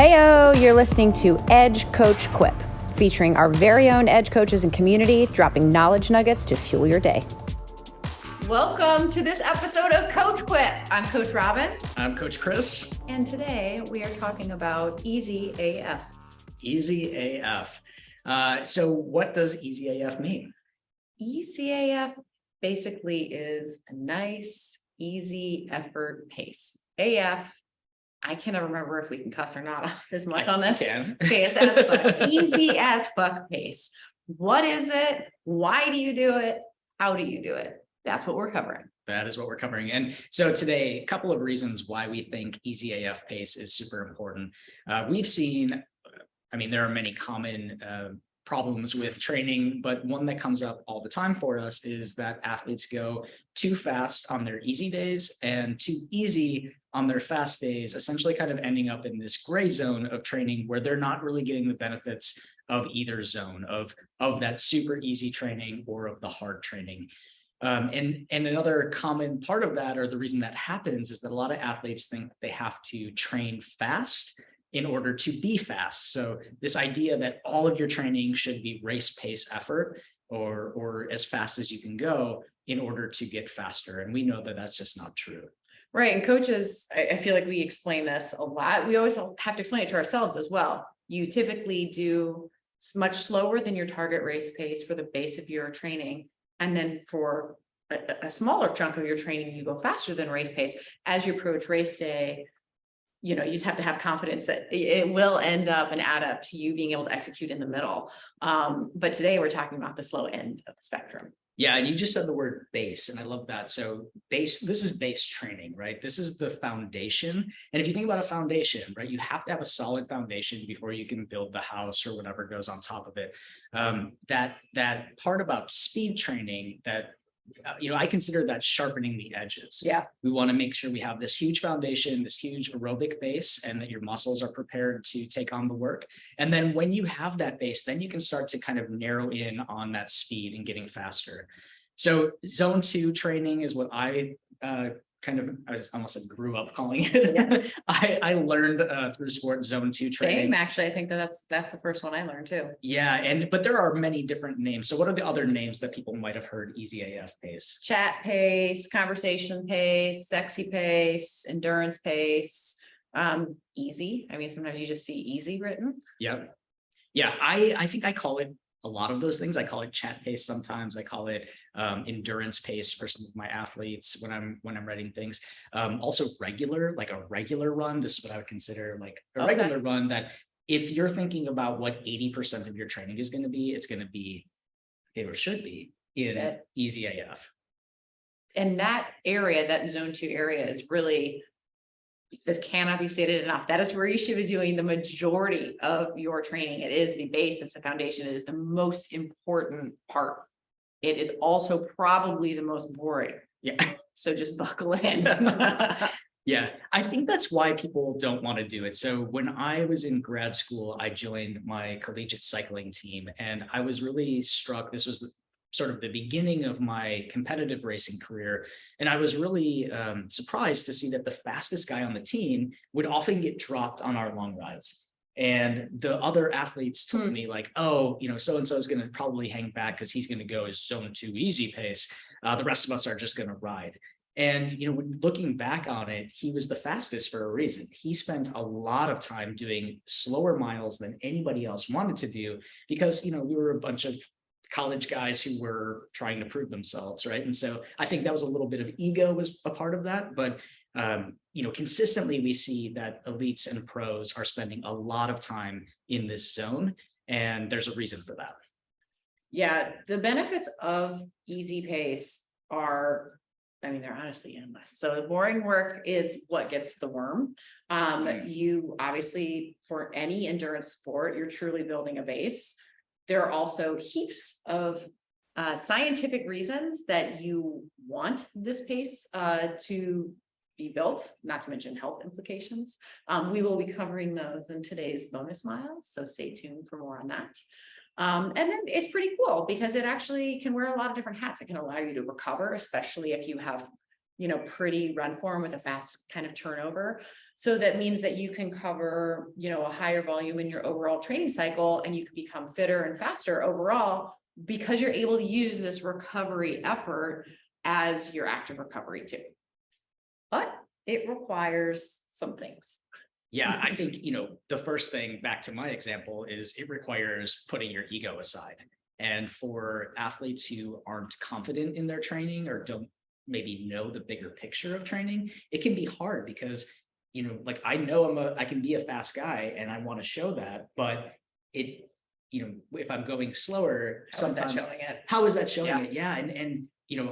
Heyo, you're listening to Edge Coach Quip, featuring our very own Edge coaches and community, dropping knowledge nuggets to fuel your day. Welcome to this episode of Coach Quip. I'm Coach Robyn. I'm Coach Chris. And today we are talking about EZAF. EZAF. So what does EZAF mean? EZAF basically is a nice, easy effort pace. AF, I cannot remember if we can cuss or not as much on this. Can. Okay, it's as fuck. Easy as fuck pace. What is it? Why do you do it? How do you do it? That's what we're covering. That is what we're covering. And so today, a couple of reasons why we think EZAF pace is super important. We've seen, there are many common problems with training, but one that comes up all the time for us is that athletes go too fast on their easy days and too easy on their fast days, essentially kind of ending up in this gray zone of training where they're not really getting the benefits of either zone, of that super easy training or of the hard training. And another common part of that, or the reason that happens, is that a lot of athletes think they have to train fast in order to be fast. So this idea that all of your training should be race pace effort or as fast as you can go in order to get faster. And we know that that's just not true. Right. And coaches, I feel like we explain this a lot. We always have to explain it to ourselves as well. You typically do much slower than your target race pace for the base of your training. And then for a smaller chunk of your training, you go faster than race pace. As you approach race day, you just have to have confidence that it will end up and add up to you being able to execute in the middle. But today we're talking about the slow end of the spectrum. Yeah, and you just said the word base, and I love that. So this is base training, right? This is the foundation. And if you think about a foundation, right, you have to have a solid foundation before you can build the house or whatever goes on top of it. That part about speed training that I consider that sharpening the edges. Yeah. We want to make sure we have this huge foundation, this huge aerobic base, and that your muscles are prepared to take on the work. And then when you have that base, then you can start to kind of narrow in on that speed and getting faster. So zone 2 training is what I I almost said grew up calling it. Yeah. I learned through sport zone 2 training. Same, actually. I think that's the first one I learned too. Yeah, but there are many different names. So what are the other names that people might have heard EZAF pace? Chat pace, conversation pace, sexy pace, endurance pace, easy. Sometimes you just see easy written. Yep. Yeah, I think I call it a lot of those things. I call it chat pace sometimes. I call it endurance pace for some of my athletes when I'm writing things. Also regular, like a regular run. This is what I would consider like a regular run, that if you're thinking about what 80% of your training is going to be, it's going to be, or should be, in EZAF. And that area, that zone 2 area, is really, this cannot be stated enough. That is where you should be doing the majority of your training. It is the base, it's the foundation, it is the most important part. It is also probably the most boring. Yeah. So just buckle in. Yeah, I think that's why people don't want to do it. So when I was in grad school, I joined my collegiate cycling team, and I was really struck. This was sort of the beginning of my competitive racing career. And I was really surprised to see that the fastest guy on the team would often get dropped on our long rides. And the other athletes told me like, so-and-so is going to probably hang back because he's going to go his zone 2 easy pace. The rest of us are just going to ride. And, looking back on it, he was the fastest for a reason. He spent a lot of time doing slower miles than anybody else wanted to do because, we were a bunch of college guys who were trying to prove themselves, right? And so I think that was a little bit of ego was a part of that, but consistently we see that elites and pros are spending a lot of time in this zone, and there's a reason for that. Yeah, the benefits of easy pace are, they're honestly endless. So the boring work is what gets the worm. You obviously, for any endurance sport, you're truly building a base. There are also heaps of scientific reasons that you want this pace to be built, not to mention health implications. We will be covering those in today's bonus miles, so stay tuned for more on that. And then it's pretty cool because it actually can wear a lot of different hats. It can allow you to recover, especially if you have pretty run form with a fast kind of turnover. So that means that you can cover, a higher volume in your overall training cycle, and you can become fitter and faster overall because you're able to use this recovery effort as your active recovery too. But it requires some things. Yeah, I think, the first thing, back to my example, is it requires putting your ego aside. And for athletes who aren't confident in their training or don't maybe know the bigger picture of training, it can be hard because, like I know I can be a fast guy and I want to show that, but if I'm going slower, sometimes how is that showing it? Yeah. And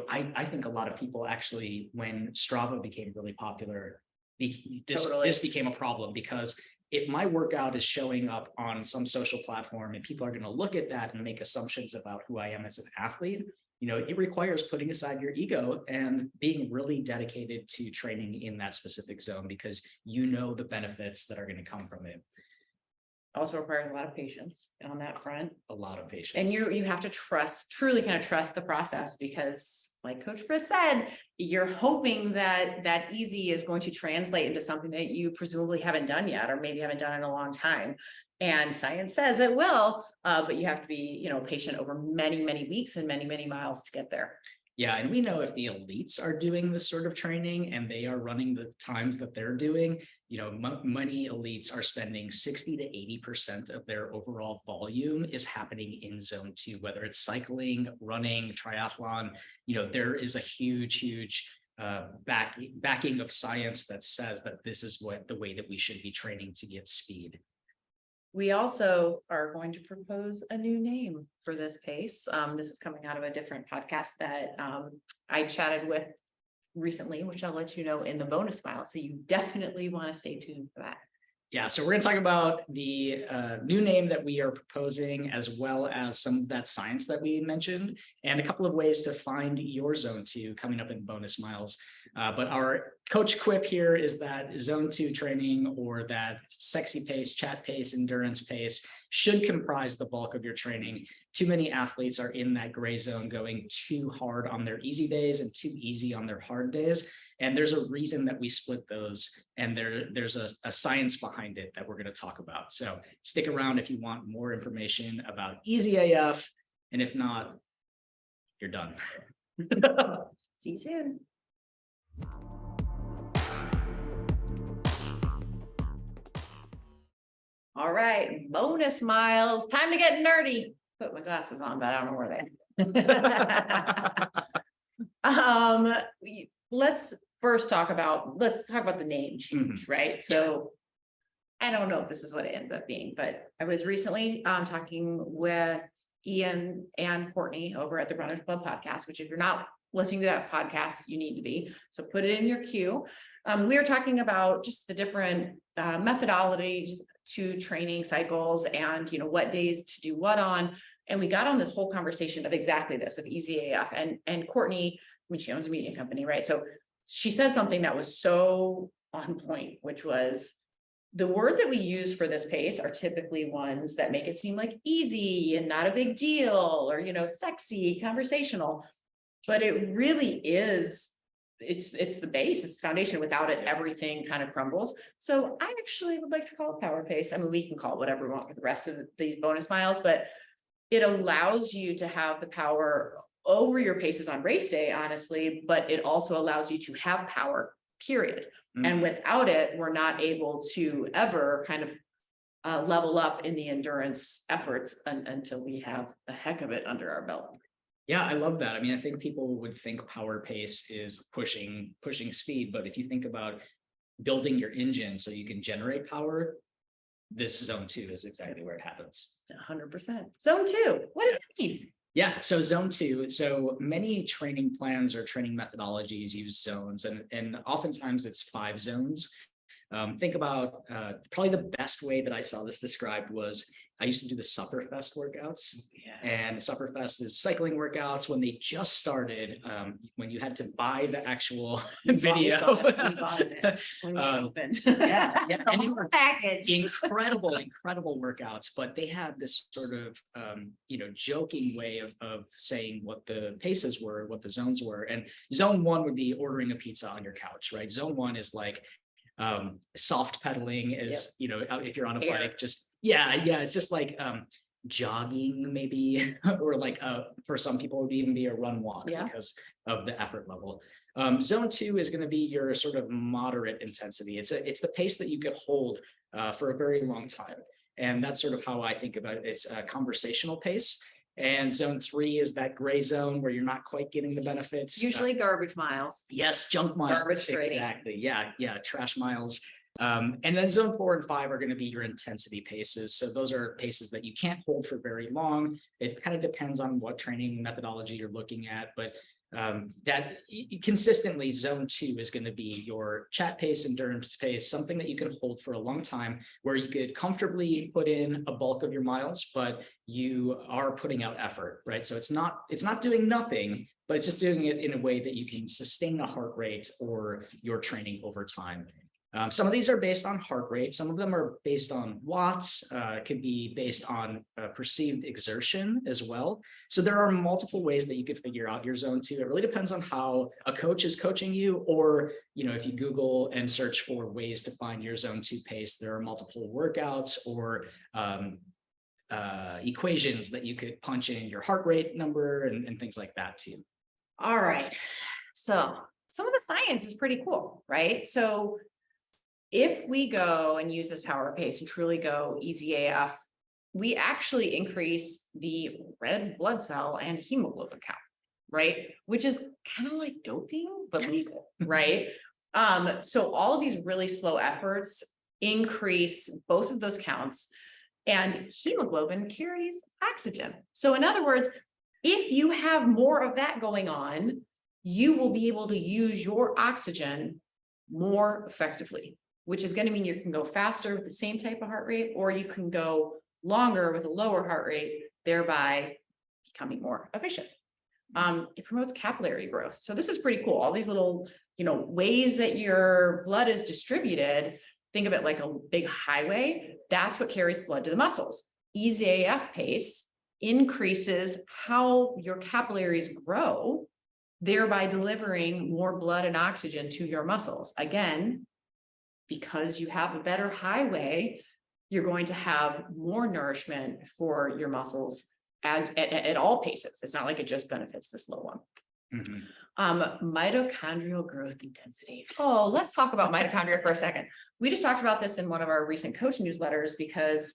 I think a lot of people actually, when Strava became really popular, this became a problem, because if my workout is showing up on some social platform and people are going to look at that and make assumptions about who I am as an athlete, it requires putting aside your ego and being really dedicated to training in that specific zone, because the benefits that are going to come from it. Also requires a lot of patience on that front. A lot of patience. And you have to truly kind of trust the process, because like Coach Chris said, you're hoping that easy is going to translate into something that you presumably haven't done yet, or maybe haven't done in a long time. And science says it will, but you have to be, patient over many, many weeks and many, many miles to get there. Yeah, and we know if the elites are doing this sort of training and they are running the times that they're doing, many elites are spending 60 to 80% of their overall volume is happening in zone 2, whether it's cycling, running, triathlon. There is a huge backing of science that says that this is the way that we should be training to get speed. We also are going to propose a new name for this pace. This is coming out of a different podcast that I chatted with recently, which I'll let you know in the bonus file. So you definitely want to stay tuned for that. Yeah, so we're going to talk about the new name that we are proposing, as well as some of that science that we mentioned, and a couple of ways to find your zone 2 coming up in bonus miles. But our coach Quip here is that zone 2 training, or that sexy pace, chat pace, endurance pace, should comprise the bulk of your training. Too many athletes are in that gray zone, going too hard on their easy days and too easy on their hard days. And there's a reason that we split those, and there's a science behind it that we're going to talk about. So stick around if you want more information about EZAF, and if not, you're done. See you soon. All right, bonus miles. Time to get nerdy. Put my glasses on, but I don't know where they. Let's talk about the name change, right? So I don't know if this is what it ends up being, but I was recently talking with Ian and Courtney over at the Runners Club podcast, which if you're not listening to that podcast, you need to be. So put it in your queue. We were talking about just the different methodologies to training cycles, and what days to do what on. And we got on this whole conversation of exactly this, of EZAF, and Courtney, when she owns a media company, right? So she said something that was so on point, which was, the words that we use for this pace are typically ones that make it seem like easy and not a big deal, or, sexy, conversational, but it really is, it's the base, it's the foundation. Without it, everything kind of crumbles. So I actually would like to call it power pace. I mean, we can call it whatever we want for the rest of these bonus miles, but it allows you to have the power over your paces on race day, honestly, but it also allows you to have power, period. And without it, we're not able to ever kind of level up in the endurance efforts until we have a heck of it under our belt. Yeah, I love that. I mean, I think people would think power pace is pushing speed, but if you think about building your engine so you can generate power, this zone 2 is exactly where it happens. 100%. Zone 2, what does that mean? Yeah, so zone 2. So many training plans or training methodologies use zones, and oftentimes it's 5 zones. Think about probably the best way that I saw this described was I used to do the Sufferfest workouts. And Sufferfest is cycling workouts when they just started, when you had to buy the actual video. We bought it when we opened. Yeah, and they The were package. incredible workouts, but they had this sort of joking way of saying what the paces were, what the zones were. And zone 1 would be ordering a pizza on your couch, right? Zone 1 is like soft pedaling is, if you're on a bike, just it's just like jogging maybe, or like for some people it would even be a run walk because of the effort level. Zone 2 is going to be your sort of moderate intensity. It's the pace that you could hold for a very long time. And that's sort of how I think about it. It's a conversational pace. And zone 3 is that gray zone where you're not quite getting the benefits. Usually garbage miles. Yes, junk miles. Garbage training. Exactly. Yeah, trash miles. And then zone 4 and 5 are going to be your intensity paces. So those are paces that you can't hold for very long. It kind of depends on what training methodology you're looking at, but that consistently zone 2 is going to be your chat pace, endurance pace, something that you can hold for a long time, where you could comfortably put in a bulk of your miles, but you are putting out effort, right? So it's not doing nothing, but it's just doing it in a way that you can sustain a heart rate or your training over time. Some of these are based on heart rate. Some of them are based on watts, could be based on perceived exertion as well. So there are multiple ways that you could figure out your zone 2. It really depends on how a coach is coaching you, or, if you Google and search for ways to find your zone 2 pace, there are multiple workouts or equations that you could punch in your heart rate number and things like that too. All right. So some of the science is pretty cool, right? So if we go and use this power pace and truly go EZAF, we actually increase the red blood cell and hemoglobin count, right? Which is kind of like doping, but legal, right? So all of these really slow efforts increase both of those counts, and hemoglobin carries oxygen. So in other words, if you have more of that going on, you will be able to use your oxygen more effectively, which is going to mean you can go faster with the same type of heart rate, or you can go longer with a lower heart rate, thereby becoming more efficient. It promotes capillary growth. So this is pretty cool. All these little, ways that your blood is distributed, think of it like a big highway. That's what carries blood to the muscles. EZAF pace increases how your capillaries grow, thereby delivering more blood and oxygen to your muscles. Again, because you have a better highway, you're going to have more nourishment for your muscles at all paces. It's not like it just benefits the slow one. Mitochondrial growth intensity. Oh, let's talk about mitochondria for a second. We just talked about this in one of our recent coach newsletters because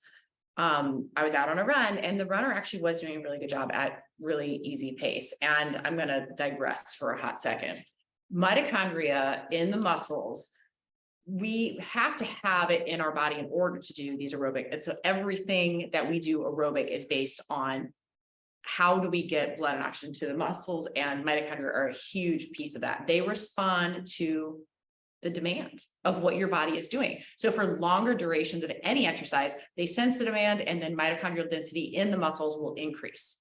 I was out on a run, and the runner actually was doing a really good job at really easy pace. And I'm going to digress for a hot second. Mitochondria in the muscles, we have to have it in our body in order to do these aerobic. It's everything that we do aerobic is based on how do we get blood and oxygen to the muscles, and mitochondria are a huge piece of that. They respond to the demand of what your body is doing. So for longer durations of any exercise, they sense the demand, and then mitochondrial density in the muscles will increase.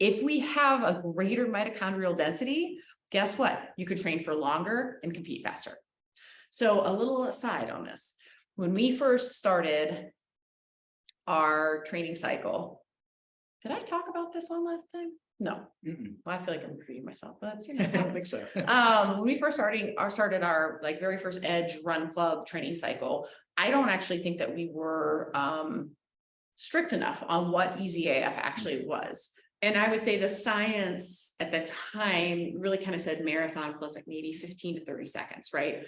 If we have a greater mitochondrial density, guess what? You could train for longer and compete faster. So a little aside on this, when we first started our training cycle, did I talk about this one last time? No. Well, I feel like I'm repeating myself, but that's, I don't think so. When we first started our like very first Edge Run Club training cycle, I don't actually think that we were strict enough on what EZAF actually was. And I would say the science at the time really kind of said marathon plus like maybe 15 to 30 seconds, right?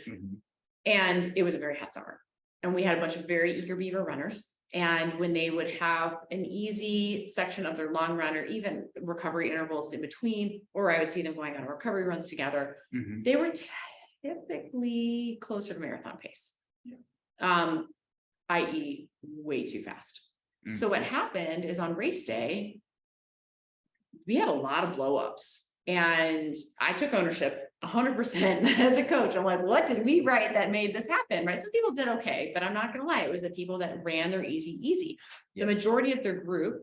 And it was a very hot summer, and we had a bunch of very eager beaver runners. And when they would have an easy section of their long run, or even recovery intervals in between, or I would see them going on recovery runs together, they were typically closer to marathon pace, i.e. way too fast. So what happened is on race day, we had a lot of blow-ups, and I took ownership 100% as a coach. I'm like, what did we write that made this happen? Right. Some people did okay, but I'm not going to lie. It was the people that ran their easy. The majority of their group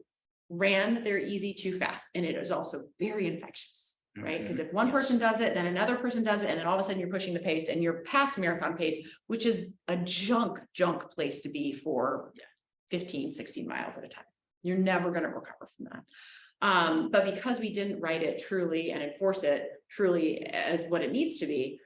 ran their easy too fast. And it is also very infectious, right? Because if one person does it, then another person does it. And then all of a sudden you're pushing the pace and you're past marathon pace, which is a junk place to be for 15, 16 miles at a time. You're never going to recover from that. But because we didn't write it truly and enforce it truly as what it needs to be,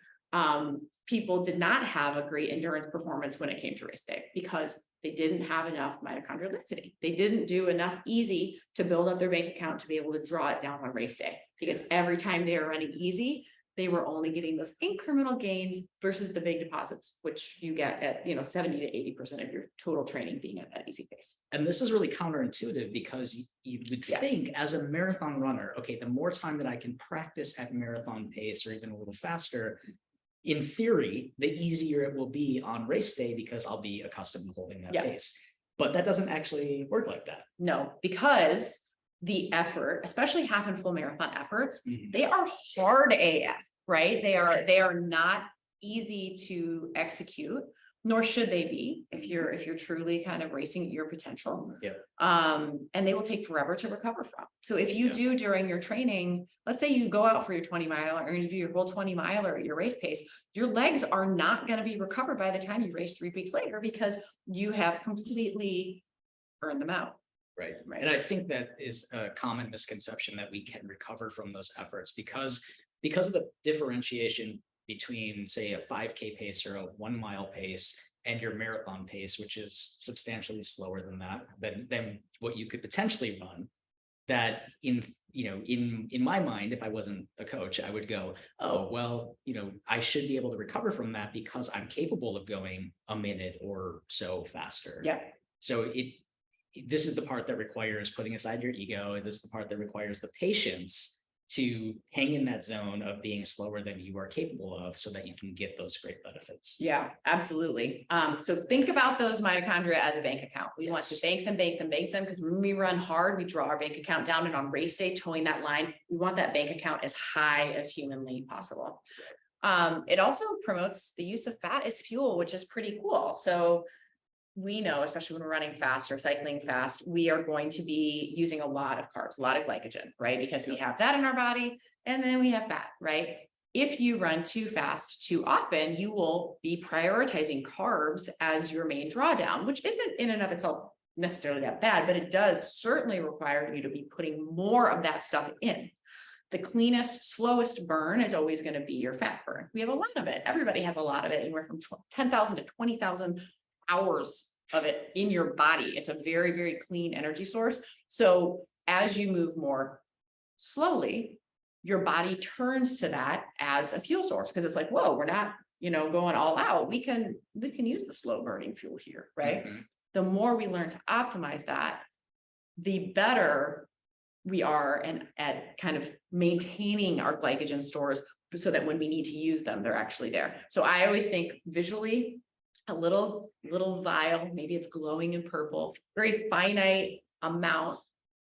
people did not have a great endurance performance when it came to race day because they didn't have enough mitochondrial density. They didn't do enough easy to build up their bank account to be able to draw it down on race day, because every time they were running easy, they were only getting those incremental gains versus the big deposits, which you get at, 70 to 80% of your total training being at that easy pace. And this is really counterintuitive because you would think as a marathon runner, okay, the more time that I can practice at marathon pace or even a little faster, in theory, the easier it will be on race day because I'll be accustomed to holding that pace. But that doesn't actually work like that. No, because the effort, especially half and full marathon efforts, they are hard AF, right? They are not easy to execute, nor should they be if you're truly kind of racing your potential. And they will take forever to recover from. So if you do during your training, let's say you go out for your 20 mile or you do your whole 20 miler at your race pace, your legs are not going to be recovered by the time you race 3 weeks later because you have completely burned them out. Right. And I think that is a common misconception that we can recover from those efforts because of the differentiation between, say, a 5K pace or a 1 mile pace and your marathon pace, which is substantially slower than that, than what you could potentially run. That in my mind, if I wasn't a coach, I would go, oh, well, I should be able to recover from that because I'm capable of going a minute or so faster. Yeah. So this is the part that requires putting aside your ego. And this is the part that requires the patience to hang in that zone of being slower than you are capable of so that you can get those great benefits. Yeah, absolutely. So think about those mitochondria as a bank account. We want to bank them, because when we run hard, we draw our bank account down, and on race day, towing that line, we want that bank account as high as humanly possible. It also promotes the use of fat as fuel, which is pretty cool. So we know, especially when we're running fast or cycling fast, we are going to be using a lot of carbs, a lot of glycogen, right? Because we have that in our body and then we have fat, right? If you run too fast too often, you will be prioritizing carbs as your main drawdown, which isn't in and of itself necessarily that bad, but it does certainly require you to be putting more of that stuff in. The cleanest, slowest burn is always going to be your fat burn. We have a lot of it. Everybody has a lot of it, anywhere from 10,000 to 20,000 hours of it in your body. It's a very, very clean energy source. So as you move more slowly, your body turns to that as a fuel source, because it's like, whoa, we're not, going all out. We can use the slow burning fuel here, right? The more we learn to optimize that, the better we are and at kind of maintaining our glycogen stores so that when we need to use them, they're actually there. So I always think visually, a little vial, maybe it's glowing in purple, very finite amount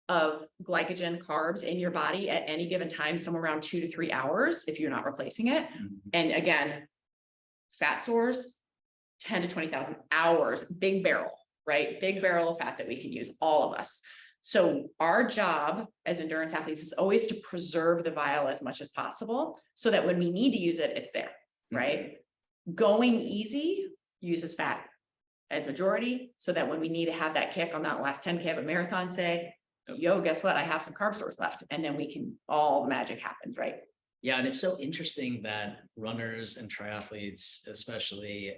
of glycogen carbs in your body at any given time, somewhere around 2 to 3 hours, if you're not replacing it. And again, fat stores, 10 to 20,000 hours, big barrel, right? Big barrel of fat that we can use, all of us. So our job as endurance athletes is always to preserve the vial as much as possible so that when we need to use it, it's there, right? Going easy uses fat as majority, so that when we need to have that kick on that last 10K of a marathon, say, yo, guess what? I have some carb stores left. And then all the magic happens, right? Yeah. And it's so interesting that runners and triathletes, especially,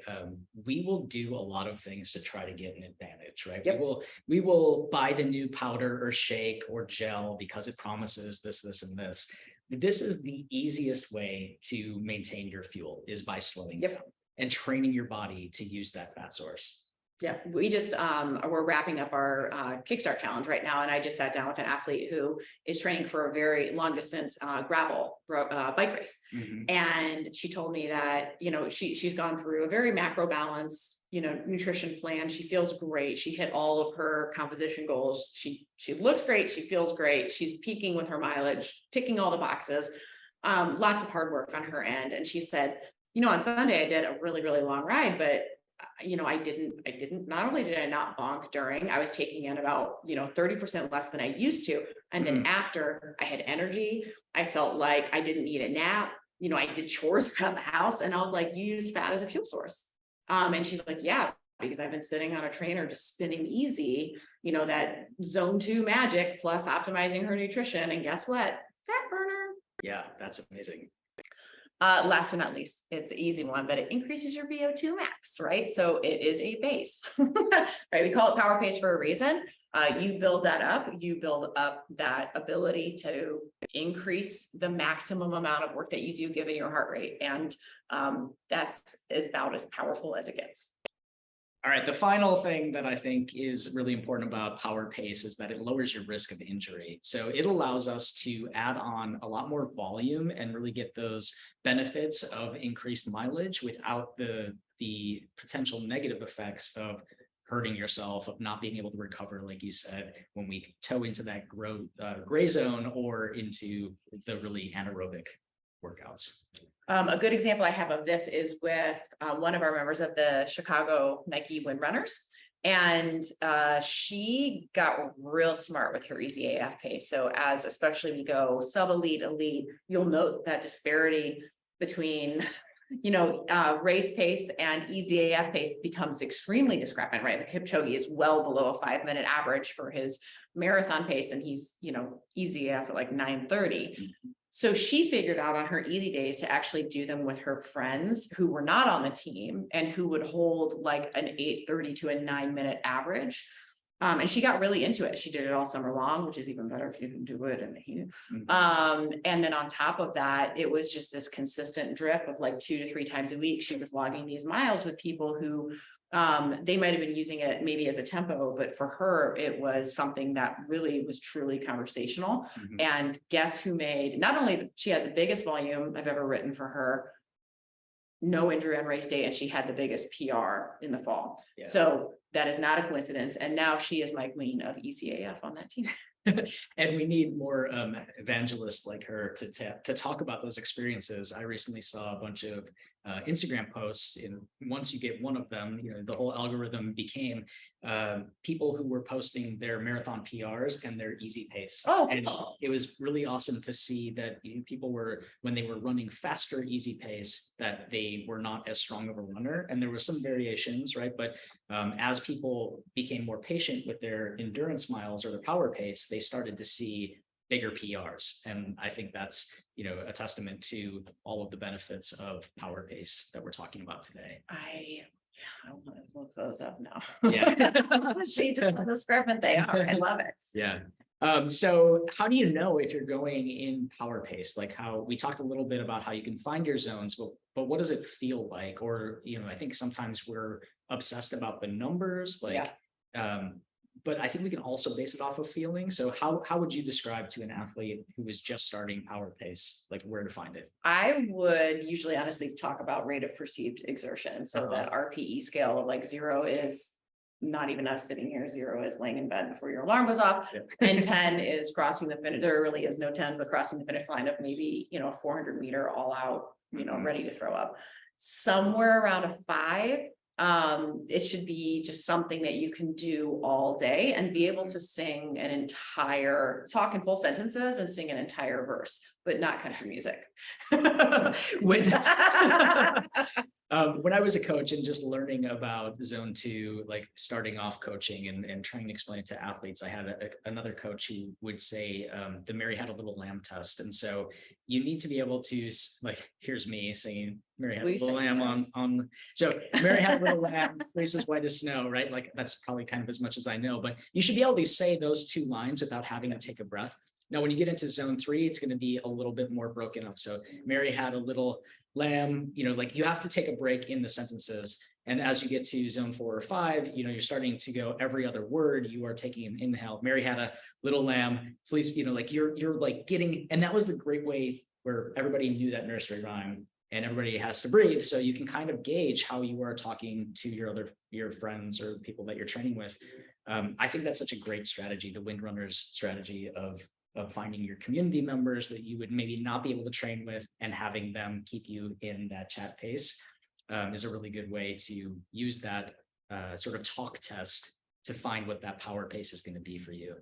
we will do a lot of things to try to get an advantage, right? We will buy the new powder or shake or gel because it promises this, and this. This is the easiest way to maintain your fuel, is by slowing down and training your body to use that fat source. Yeah, we just, we're wrapping up our Kickstart challenge right now. And I just sat down with an athlete who is training for a very long distance gravel bike race. And she told me that, she's gone through a very macro balance, nutrition plan. She feels great. She hit all of her composition goals. She looks great. She feels great. She's peaking with her mileage, ticking all the boxes. lots of hard work on her end. And she said, you know, on Sunday I did a really, really long ride, but you know, I didn't, not only did I not bonk during, I was taking in about, you know, 30% less than I used to. And then after, I had energy. I felt like I didn't need a nap. You know, I did chores around the house, and I was like, you use fat as a fuel source. And she's like, yeah, because I've been sitting on a trainer just spinning easy, you know, that zone 2 magic plus optimizing her nutrition. And guess what? Fat burner. Yeah, that's amazing. Last but not least, it's an easy one, but it increases your VO2 max, right? So it is a base, right? We call it power pace for a reason. You build that up, you build up that ability to increase the maximum amount of work that you do given your heart rate. And that's about as powerful as it gets. All right, the final thing that I think is really important about power pace is that it lowers your risk of injury. So it allows us to add on a lot more volume and really get those benefits of increased mileage without the potential negative effects of hurting yourself, of not being able to recover, like you said, when we toe into that gray zone or into the really anaerobic workouts. A good example I have of this is with one of our members of the Chicago Nike Windrunners. And she got real smart with her EZAF pace. So as especially we go sub-elite, elite, you'll note that disparity between, you know, race pace and EZAF pace becomes extremely discrepant, right? The Kipchoge is well below a 5-minute average for his marathon pace, and he's, you know, EZAF at like 9:30. So she figured out on her easy days to actually do them with her friends who were not on the team and who would hold like an 8:30 to a 9-minute average. And she got really into it. She did it all summer long, which is even better if you can do it in the heat. And then on top of that, it was just this consistent drip of like 2 to 3 times a week. She was logging these miles with people who they might have been using it maybe as a tempo, but for her, it was something that really was truly conversational. And guess who made, not only she had the biggest volume I've ever written for her, no injury on race day, and she had the biggest PR in the fall. Yeah. So that is not a coincidence. And now she is my queen of EZAF on that team. And we need more evangelists like her to talk about those experiences. I recently saw a bunch of Instagram posts, and once you get one of them, you know, the whole algorithm became people who were posting their marathon PRs and their easy pace. Oh, and it was really awesome to see that, you know, people were, when they were running faster easy pace, that they were not as strong of a runner, and there were some variations, right? But as people became more patient with their endurance miles or their power pace, they started to see bigger PRs. And I think that's, you know, a testament to all of the benefits of power pace that we're talking about today. I want to look those up now. Yeah. See just how discrepant they are. I love it. Yeah. So how do you know if you're going in power pace? Like, how we talked a little bit about how you can find your zones, but what does it feel like? Or, you know, I think sometimes we're obsessed about the numbers, like, but I think we can also base it off of feeling. So how would you describe to an athlete who is just starting power pace, like where to find it? I would usually honestly talk about rate of perceived exertion. So that RPE scale of like 0 is not even us sitting here. 0 is laying in bed before your alarm goes off. And 10 is crossing the finish. There really is no 10, but crossing the finish line of maybe, you know, a 400-meter all out, you know, ready to throw up. Somewhere around a 5. It should be just something that you can do all day and be able to sing an entire, talk in full sentences and sing an entire verse, but not country music. When I was a coach and just learning about zone 2, like starting off coaching and trying to explain it to athletes, I had another coach who would say the Mary Had a Little Lamb test. And so you need to be able to, like, here's me singing Mary Had a Little Lamb on. So Mary had a little lamb, face as white as snow, right? Like, that's probably kind of as much as I know, but you should be able to say those 2 lines without having to take a breath. Now, when you get into zone 3, it's going to be a little bit more broken up. So Mary had a little lamb, you know, like you have to take a break in the sentences. And as you get to zone 4 or 5, you know, you're starting to go every other word. You are taking an inhale. Mary had a little lamb, fleece, you know, like you're like getting, and that was the great way where everybody knew that nursery rhyme and everybody has to breathe. So you can kind of gauge how you are talking to your friends or people that you're training with. I think that's such a great strategy, the Windrunners strategy of finding your community members that you would maybe not be able to train with and having them keep you in that chat pace is a really good way to use that sort of talk test to find what that power pace is going to be for you.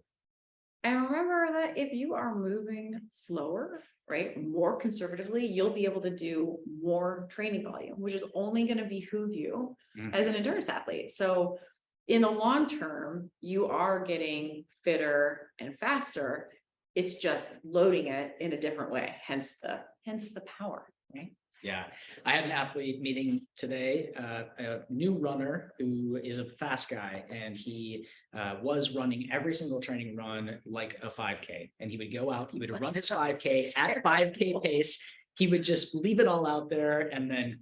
And remember that if you are moving slower, right, more conservatively, you'll be able to do more training volume, which is only going to behoove you as an endurance athlete. So in the long term, you are getting fitter and faster. It's just loading it in a different way, hence the power, right? Yeah, I had an athlete meeting today, a new runner who is a fast guy, and he was running every single training run like a 5K. And he would go out, he would run his 5K at 5K pace. He would just leave it all out there and then,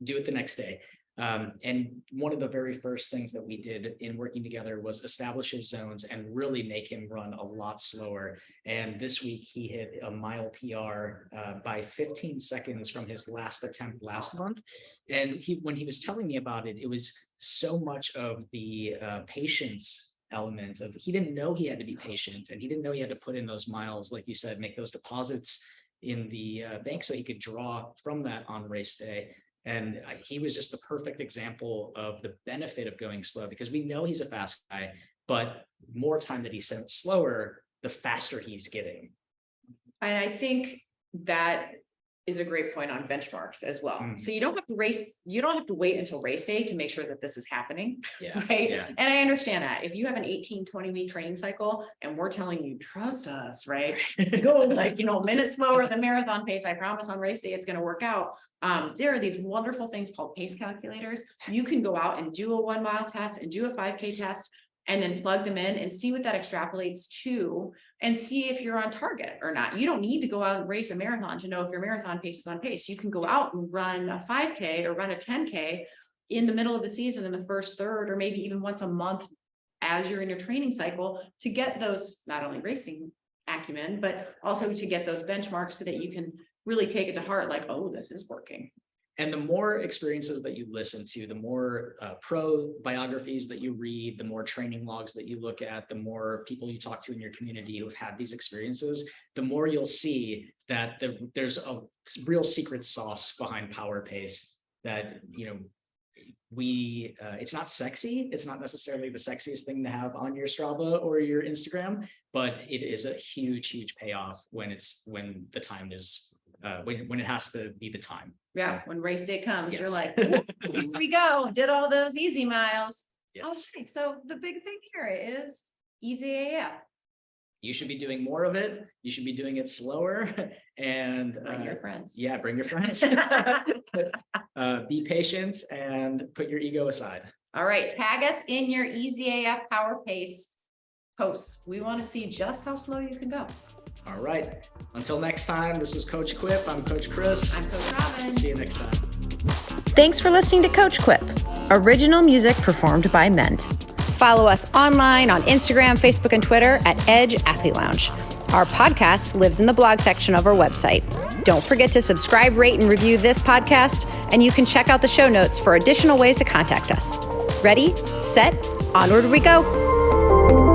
do it the next day. And one of the very first things that we did in working together was establish his zones and really make him run a lot slower. And this week he hit a mile PR by 15 seconds from his last attempt last month. And when he was telling me about it, it was so much of the patience element of, he didn't know he had to be patient, and he didn't know he had to put in those miles, like you said, make those deposits in the bank so he could draw from that on race day. And he was just the perfect example of the benefit of going slow, because we know he's a fast guy, but more time that he spent slower, the faster he's getting. And I think that is a great point on benchmarks as well. So you don't have to wait until race day to make sure that this is happening. Yeah. Right. Yeah. And I understand that if you have an 18-20 week training cycle and we're telling you, trust us, right? Go like, a minute slower than marathon pace. I promise on race day, it's going to work out. There are these wonderful things called pace calculators. You can go out and do a 1 mile test and do a 5K test, and then plug them in and see what that extrapolates to, and see if you're on target or not. You don't need to go out and race a marathon to know if your marathon pace is on pace. You can go out and run a 5K or run a 10K in the middle of the season in the first third, or maybe even once a month as you're in your training cycle, to get those, not only racing acumen, but also to get those benchmarks so that you can really take it to heart, like, oh, this is working. And the more experiences that you listen to, the more pro biographies that you read, the more training logs that you look at, the more people you talk to in your community who have had these experiences, the more you'll see that there's a real secret sauce behind power pace that, it's not sexy. It's not necessarily the sexiest thing to have on your Strava or your Instagram, but it is a huge, huge payoff when the time is when it has to be the time. Yeah, when race day comes, Yes. You're like, here we go, did all those easy miles. Yes. Okay, so the big thing here is EZAF. You should be doing more of it. You should be doing it slower, and Bring your friends. Yeah, bring your friends. Be patient and put your ego aside. All right, tag us in your EZAF power pace posts. We want to see just how slow you can go. All right. Until next time, this was Coach Quip. I'm Coach Chris. I'm Coach Robyn. See you next time. Thanks for listening to Coach Quip. Original music performed by Mend. Follow us online on Instagram, Facebook, and Twitter at Edge Athlete Lounge. Our podcast lives in the blog section of our website. Don't forget to subscribe, rate, and review this podcast, and you can check out the show notes for additional ways to contact us. Ready, set, onward we go.